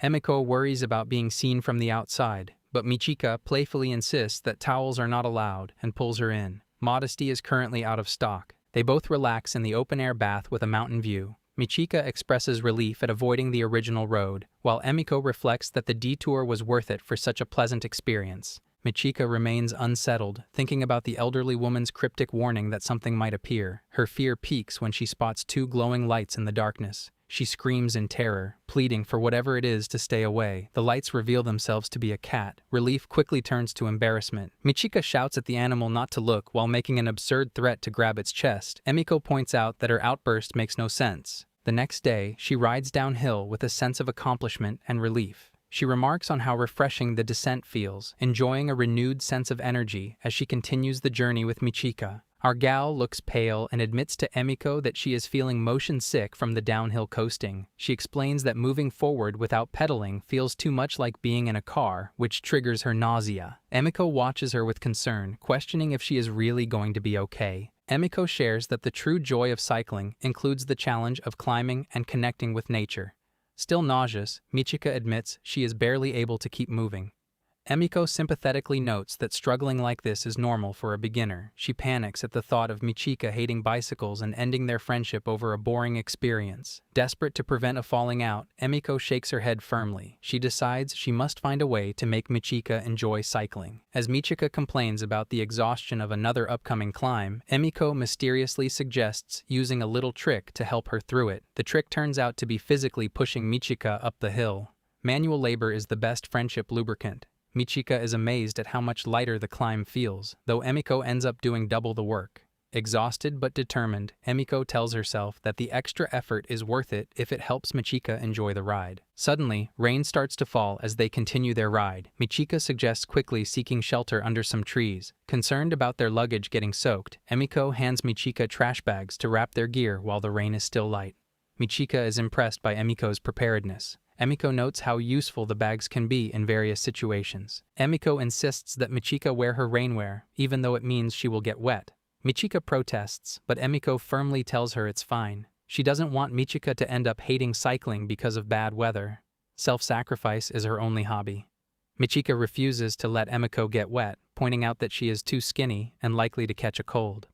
Emiko worries about being seen from the outside, but Michika playfully insists that towels are not allowed and pulls her in. Modesty is currently out of stock. They both relax in the open-air bath with a mountain view. Michika expresses relief at avoiding the original road, while Emiko reflects that the detour was worth it for such a pleasant experience. Michika remains unsettled, thinking about the elderly woman's cryptic warning that something might appear. Her fear peaks when she spots two glowing lights in the darkness. She screams in terror, pleading for whatever it is to stay away. The lights reveal themselves to be a cat. Relief quickly turns to embarrassment. Michika shouts at the animal not to look while making an absurd threat to grab its chest. Emiko points out that her outburst makes no sense. The next day, she rides downhill with a sense of accomplishment and relief. She remarks on how refreshing the descent feels, enjoying a renewed sense of energy as she continues the journey with Michika. Our gal looks pale and admits to Emiko that she is feeling motion sick from the downhill coasting. She explains that moving forward without pedaling feels too much like being in a car, which triggers her nausea. Emiko watches her with concern, questioning if she is really going to be okay. Emiko shares that the true joy of cycling includes the challenge of climbing and connecting with nature. Still nauseous, Michika admits she is barely able to keep moving. Emiko sympathetically notes that struggling like this is normal for a beginner. She panics at the thought of Michika hating bicycles and ending their friendship over a boring experience. Desperate to prevent a falling out, Emiko shakes her head firmly. She decides she must find a way to make Michika enjoy cycling. As Michika complains about the exhaustion of another upcoming climb, Emiko mysteriously suggests using a little trick to help her through it. The trick turns out to be physically pushing Michika up the hill. Manual labor is the best friendship lubricant. Michika is amazed at how much lighter the climb feels, though Emiko ends up doing double the work. Exhausted but determined, Emiko tells herself that the extra effort is worth it if it helps Michika enjoy the ride. Suddenly, rain starts to fall as they continue their ride. Michika suggests quickly seeking shelter under some trees. Concerned about their luggage getting soaked, Emiko hands Michika trash bags to wrap their gear while the rain is still light. Michika is impressed by Emiko's preparedness. Emiko notes how useful the bags can be in various situations. Emiko insists that Michika wear her rainwear, even though it means she will get wet. Michika protests, but Emiko firmly tells her it's fine. She doesn't want Michika to end up hating cycling because of bad weather. Self-sacrifice is her only hobby. Michika refuses to let Emiko get wet, pointing out that she is too skinny and likely to catch a cold.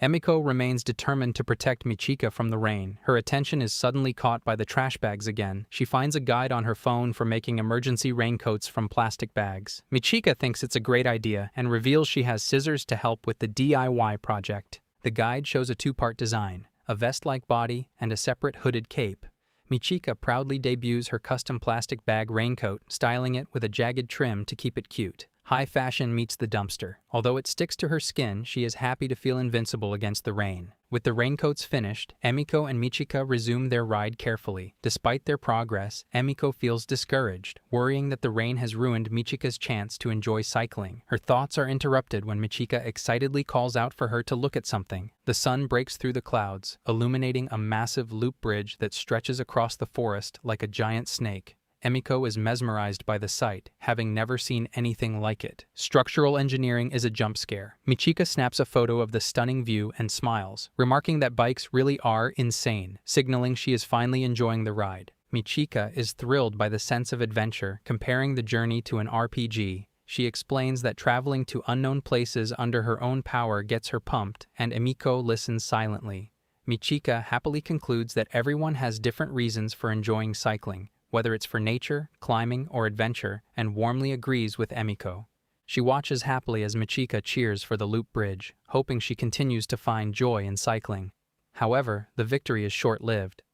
Emiko remains determined to protect Michika from the rain. Her attention is suddenly caught by the trash bags again. She finds a guide on her phone for making emergency raincoats from plastic bags. Michika thinks it's a great idea and reveals she has scissors to help with the DIY project. The guide shows a two-part design, a vest-like body and a separate hooded cape. Michika proudly debuts her custom plastic bag raincoat, styling it with a jagged trim to keep it cute. High fashion meets the dumpster. Although it sticks to her skin, she is happy to feel invincible against the rain. With the raincoats finished, Emiko and Michika resume their ride carefully. Despite their progress, Emiko feels discouraged, worrying that the rain has ruined Michika's chance to enjoy cycling. Her thoughts are interrupted when Michika excitedly calls out for her to look at something. The sun breaks through the clouds, illuminating a massive loop bridge that stretches across the forest like a giant snake. Emiko is mesmerized by the sight, having never seen anything like it. Structural engineering is a jump scare. Michika snaps a photo of the stunning view and smiles, remarking that bikes really are insane, signaling she is finally enjoying the ride. Michika is thrilled by the sense of adventure, comparing the journey to an RPG. She explains that traveling to unknown places under her own power gets her pumped, and Emiko listens silently. Michika happily concludes that everyone has different reasons for enjoying cycling, whether it's for nature, climbing, or adventure, and warmly agrees with Emiko. She watches happily as Michika cheers for the loop bridge, hoping she continues to find joy in cycling. However, the victory is short-lived.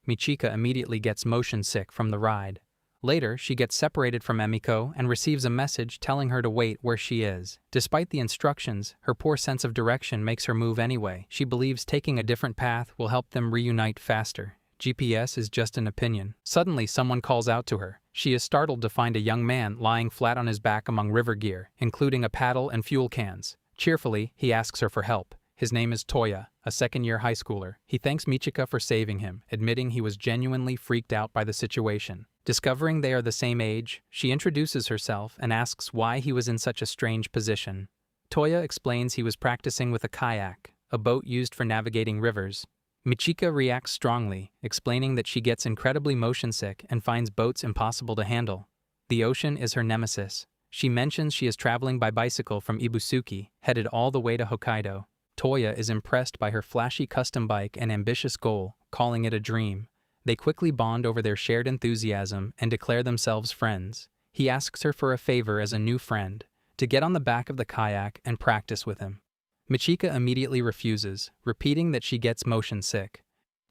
Michika immediately gets motion sick from the ride. Later, she gets separated from Emiko and receives a message telling her to wait where she is. Despite the instructions, her poor sense of direction makes her move anyway. She believes taking a different path will help them reunite faster. GPS is just an opinion. Suddenly, someone calls out to her. She is startled to find a young man lying flat on his back among river gear, including a paddle and fuel cans. Cheerfully, he asks her for help. His name is Toya, a second-year high schooler. He thanks Michika for saving him, admitting he was genuinely freaked out by the situation. Discovering they are the same age, she introduces herself and asks why he was in such a strange position. Toya explains he was practicing with a kayak, a boat used for navigating rivers. Michika reacts strongly, explaining that she gets incredibly motion sick and finds boats impossible to handle. The ocean is her nemesis. She mentions she is traveling by bicycle from Ibusuki, headed all the way to Hokkaido. Toya is impressed by her flashy custom bike and ambitious goal, calling it a dream. They quickly bond over their shared enthusiasm and declare themselves friends. He asks her for a favor as a new friend, to get on the back of the kayak and practice with him. Michika immediately refuses, repeating that she gets motion sick.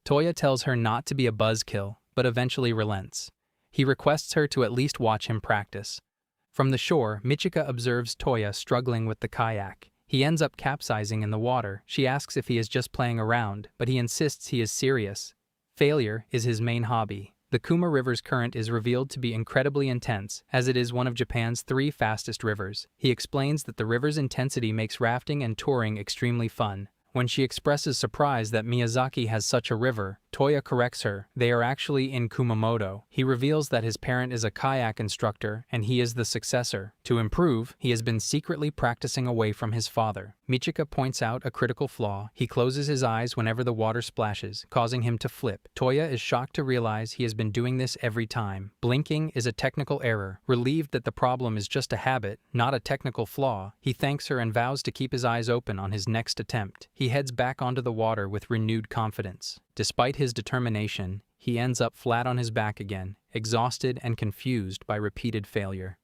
Toya tells her not to be a buzzkill, but eventually relents. He requests her to at least watch him practice. From the shore, Michika observes Toya struggling with the kayak. He ends up capsizing in the water. She asks if he is just playing around, but he insists he is serious. Failure is his main hobby. The Kuma River's current is revealed to be incredibly intense, as it is one of Japan's 3 fastest rivers. He explains that the river's intensity makes rafting and touring extremely fun. When she expresses surprise that Miyazaki has such a river, Toya corrects her. They are actually in Kumamoto. He reveals that his parent is a kayak instructor and he is the successor. To improve, he has been secretly practicing away from his father. Michika points out a critical flaw. He closes his eyes whenever the water splashes, causing him to flip. Toya is shocked to realize he has been doing this every time. Blinking is a technical error. Relieved that the problem is just a habit, not a technical flaw, he thanks her and vows to keep his eyes open on his next attempt. He heads back onto the water with renewed confidence. Despite his determination, he ends up flat on his back again, exhausted and confused by repeated failure.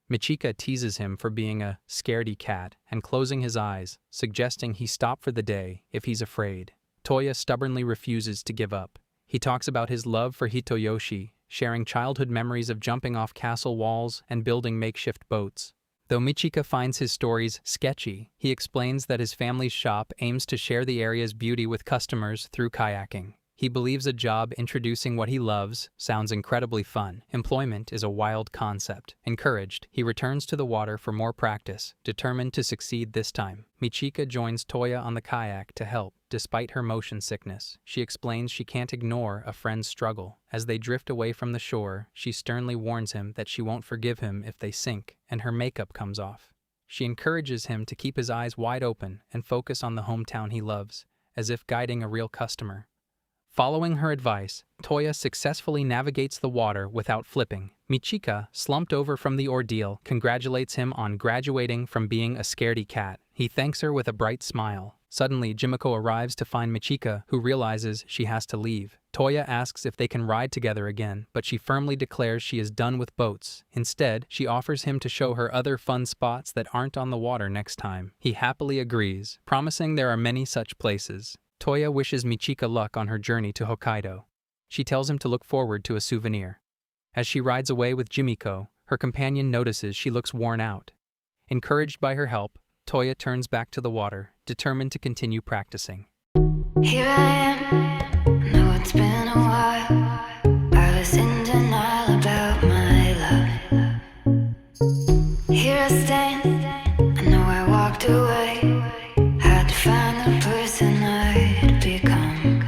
Michika teases him for being a scaredy cat and closing his eyes, suggesting he stop for the day if he's afraid. Toya stubbornly refuses to give up. He talks about his love for Hitoyoshi sharing childhood memories of jumping off castle walls and building makeshift boats. Though Michika finds his stories sketchy, he explains that his family's shop aims to share the area's beauty with customers through kayaking. He believes a job introducing what he loves sounds incredibly fun. Employment is a wild concept. Encouraged, he returns to the water for more practice, determined to succeed this time. Michika joins Toya on the kayak to help. Despite her motion sickness, she explains she can't ignore a friend's struggle. As they drift away from the shore, she sternly warns him that she won't forgive him if they sink, and her makeup comes off. She encourages him to keep his eyes wide open and focus on the hometown he loves, as if guiding a real customer. Following her advice, Toya successfully navigates the water without flipping. Michika, slumped over from the ordeal, congratulates him on graduating from being a scaredy cat. He thanks her with a bright smile. Suddenly, Jimiko arrives to find Michika, who realizes she has to leave. Toya asks if they can ride together again, but she firmly declares she is done with boats. Instead, she offers him to show her other fun spots that aren't on the water next time. He happily agrees, promising there are many such places. Toya wishes Michika luck on her journey to Hokkaido. She tells him to look forward to a souvenir. As she rides away with Jimiko, her companion notices she looks worn out. Encouraged by her help, Toya turns back to the water, determined to continue practicing. Here I am, know it's been a while.